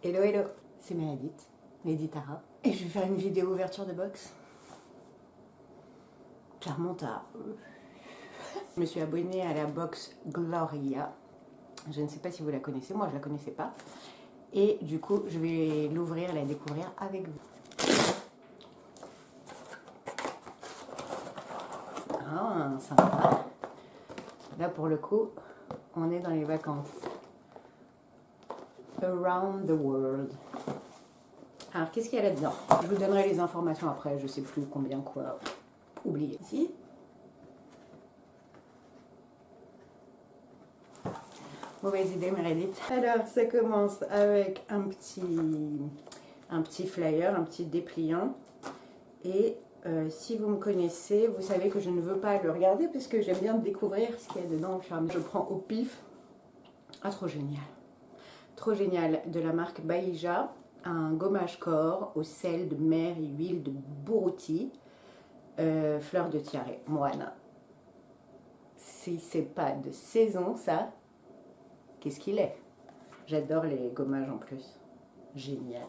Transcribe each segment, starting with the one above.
Hello hello, c'est Meredith, Lady Tara, et je vais faire une vidéo ouverture de box. Ça remonte à... Je me suis abonnée à la box Gloria. Je ne sais pas si vous la connaissez, moi je la connaissais pas. Et du coup, je vais l'ouvrir, la découvrir avec vous. Ah, sympa. Là pour le coup, on est dans les vacances. Around the world. Alors, qu'est-ce qu'il y a là-dedans? Je vous donnerai les informations après, je sais plus combien quoi. Oubliez. Ici. Mauvaise idée, Meredith. Alors, ça commence avec un petit flyer, un petit dépliant. Et si vous me connaissez, vous savez que je ne veux pas le regarder parce que j'aime bien découvrir ce qu'il y a dedans au fur et à mesure. Je prends au pif. Ah, trop génial. Trop génial. De la marque Baïja. Un gommage corps au sel de mer et huile de bourrouti, fleur de tiare, moine. Si c'est pas de saison, ça, qu'est-ce qu'il est? J'adore les gommages en plus. Génial.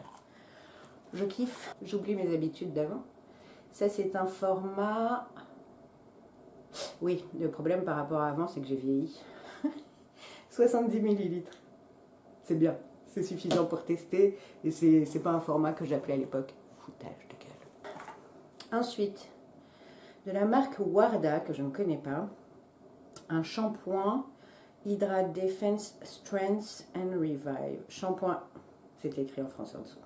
Je kiffe. J'oublie mes habitudes d'avant. Ça, c'est un format... Oui, le problème par rapport à avant, c'est que j'ai vieilli. 70 ml. C'est bien. C'est suffisant pour tester et c'est pas un format que j'appelais à l'époque foutage de gueule. Ensuite, de la marque Warda, que je ne connais pas, un shampoing Hydra Defense Strength and Revive. Shampoing, c'est écrit en français en dessous.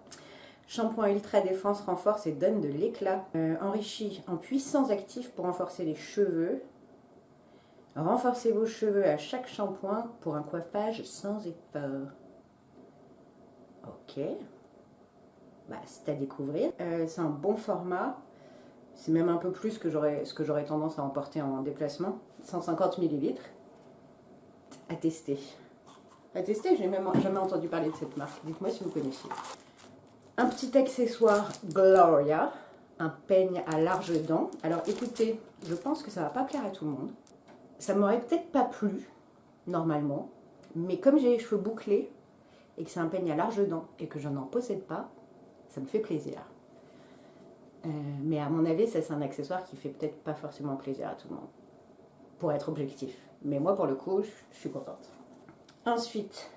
Shampoing Ultra Défense renforce et donne de l'éclat. Enrichi en puissants actifs pour renforcer les cheveux. Renforcez vos cheveux à chaque shampoing pour un coiffage sans effort. Ok, bah, c'est à découvrir. C'est un bon format. C'est même un peu plus que ce que j'aurais tendance à emporter en déplacement. 150 ml. À tester. À tester, j'ai même jamais entendu parler de cette marque. Dites-moi si vous connaissez. Un petit accessoire Gloria. Un peigne à larges dents. Alors écoutez, je pense que ça va pas plaire à tout le monde. Ça m'aurait peut-être pas plu, normalement. Mais comme j'ai les cheveux bouclés, et que c'est un peigne à larges dents et que je n'en possède pas, ça me fait plaisir. Mais à mon avis, ça c'est un accessoire qui fait peut-être pas forcément plaisir à tout le monde, pour être objectif. Mais moi, pour le coup, je suis contente. Ensuite,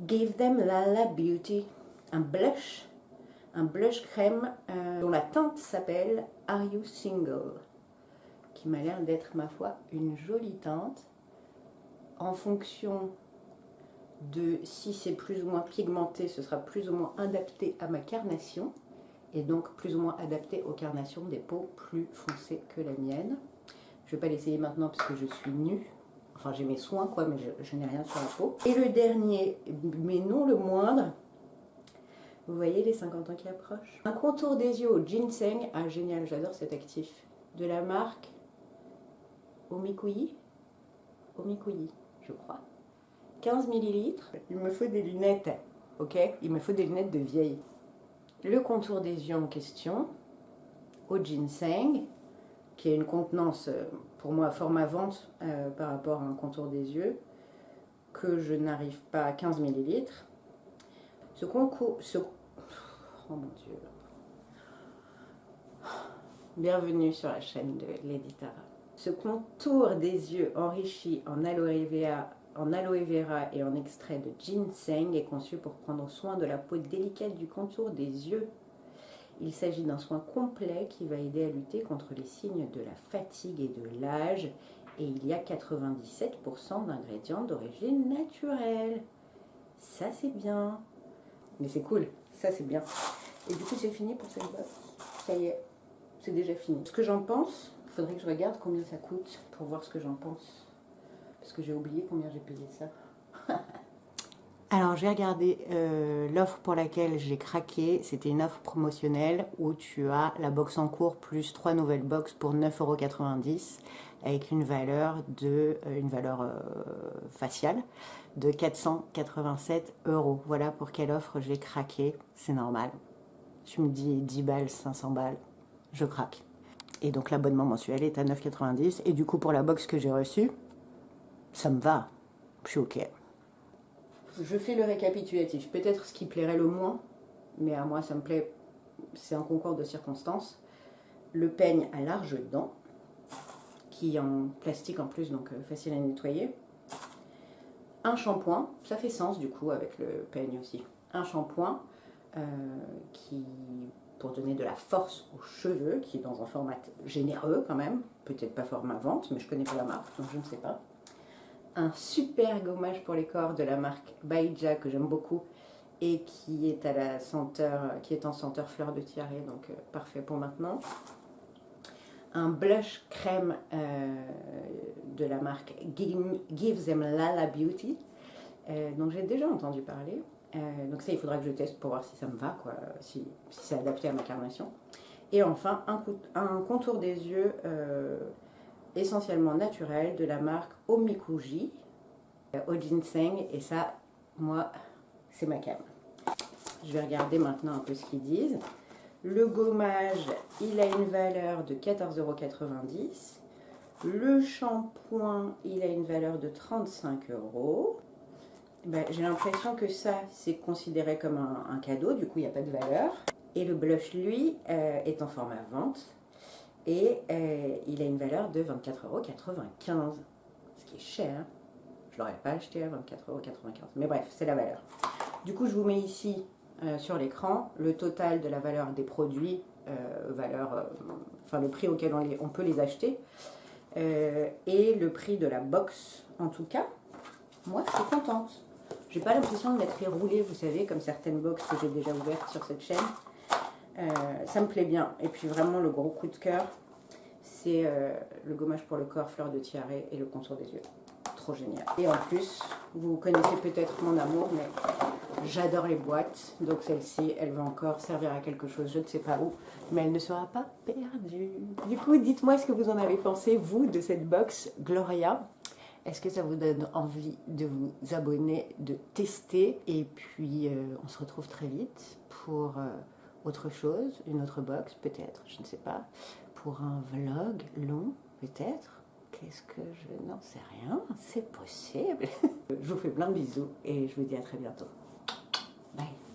Give Them Lala Beauty, un blush crème dont la teinte s'appelle Are You Single, qui m'a l'air d'être, ma foi, une jolie teinte. En fonction de si c'est plus ou moins pigmenté, ce sera plus ou moins adapté à ma carnation et donc plus ou moins adapté aux carnations des peaux plus foncées que la mienne. Je ne vais pas l'essayer maintenant parce que je suis nue, enfin j'ai mes soins quoi, mais je n'ai rien sur la peau. Et le dernier, mais non le moindre, vous voyez les 50 ans qui approchent, un contour des yeux au ginseng. Ah génial, j'adore cet actif, de la marque Omikuyi, je crois. 15 ml. Il me faut des lunettes, ok? Il me faut des lunettes de vieille. Le contour des yeux en question, au ginseng, qui a une contenance, pour moi, format vente par rapport à un contour des yeux, que je n'arrive pas à 15 ml. Oh mon Dieu. Bienvenue sur la chaîne de Lady Tara. Ce contour des yeux enrichi en aloe vera et en extrait de ginseng est conçu pour prendre soin de la peau délicate du contour des yeux. Il s'agit d'un soin complet qui va aider à lutter contre les signes de la fatigue et de l'âge. Et il y a 97% d'ingrédients d'origine naturelle. Ça c'est bien. Mais c'est cool, ça c'est bien. Et du coup c'est fini pour cette box. Ça y est, c'est déjà fini. Ce que j'en pense, il faudrait que je regarde combien ça coûte pour voir ce que j'en pense. Parce que j'ai oublié combien j'ai payé ça. Alors j'ai regardé l'offre pour laquelle j'ai craqué. C'était une offre promotionnelle où tu as la box en cours plus 3 nouvelles box pour 9,90 € avec une valeur faciale de 487 €. Voilà pour quelle offre j'ai craqué. C'est normal. Tu me dis 10 balles, 500 balles, je craque. Et donc l'abonnement mensuel est à 9,90 € et du coup pour la box que j'ai reçue, ça me va, je suis ok. je fais le récapitulatif. Peut-être ce qui plairait le moins, mais à moi ça me plaît, c'est un concours de circonstances. Le peigne à larges dents, qui est en plastique en plus, donc facile à nettoyer. Un shampoing, ça fait sens du coup avec le peigne aussi. Un shampoing qui, pour donner de la force aux cheveux, qui est dans un format généreux quand même, peut-être pas format vente, mais je connais pas la marque, donc je ne sais pas. Un super gommage pour les corps de la marque Baija que j'aime beaucoup et qui est à la senteur, qui est en senteur fleur de tiare, donc parfait pour maintenant. Un blush crème de la marque Give Them Lala Beauty, dont j'ai déjà entendu parler. Donc ça, il faudra que je teste pour voir si ça me va, quoi, si c'est adapté à ma carnation. Et enfin, un contour des yeux essentiellement naturel de la marque Omikuji, au ginseng, et ça, moi, c'est ma came. Je vais regarder maintenant un peu ce qu'ils disent. Le gommage, il a une valeur de 14,90 €. Le shampoing, il a une valeur de 35 €. Ben, j'ai l'impression que ça, c'est considéré comme un cadeau, du coup, il n'y a pas de valeur. Et le blush, lui, est en format vente. Et il a une valeur de 24,95 €, ce qui est cher. Je ne l'aurais pas acheté à 24,95 €. Mais bref, c'est la valeur. Du coup, je vous mets ici sur l'écran le total de la valeur des produits, enfin le prix auquel on peut les acheter, et le prix de la box. En tout cas, moi, je suis contente. J'ai pas l'impression de m'être fait rouler, vous savez, comme certaines box que j'ai déjà ouvertes sur cette chaîne. Ça me plaît bien. Et puis vraiment, le gros coup de cœur, c'est le gommage pour le corps fleur de tiare et le contour des yeux. Trop génial. Et en plus, vous connaissez peut-être mon amour, mais j'adore les boîtes. Donc celle-ci, elle va encore servir à quelque chose, je ne sais pas où, mais elle ne sera pas perdue. Du coup, dites-moi ce que vous en avez pensé, vous, de cette box Gloria. Est-ce que ça vous donne envie de vous abonner, de tester? Et puis, on se retrouve très vite pour autre chose, une autre box peut-être, je ne sais pas, pour un vlog long peut-être. Qu'est-ce que je n'en sais rien, c'est possible. Je vous fais plein de bisous et je vous dis à très bientôt. Bye.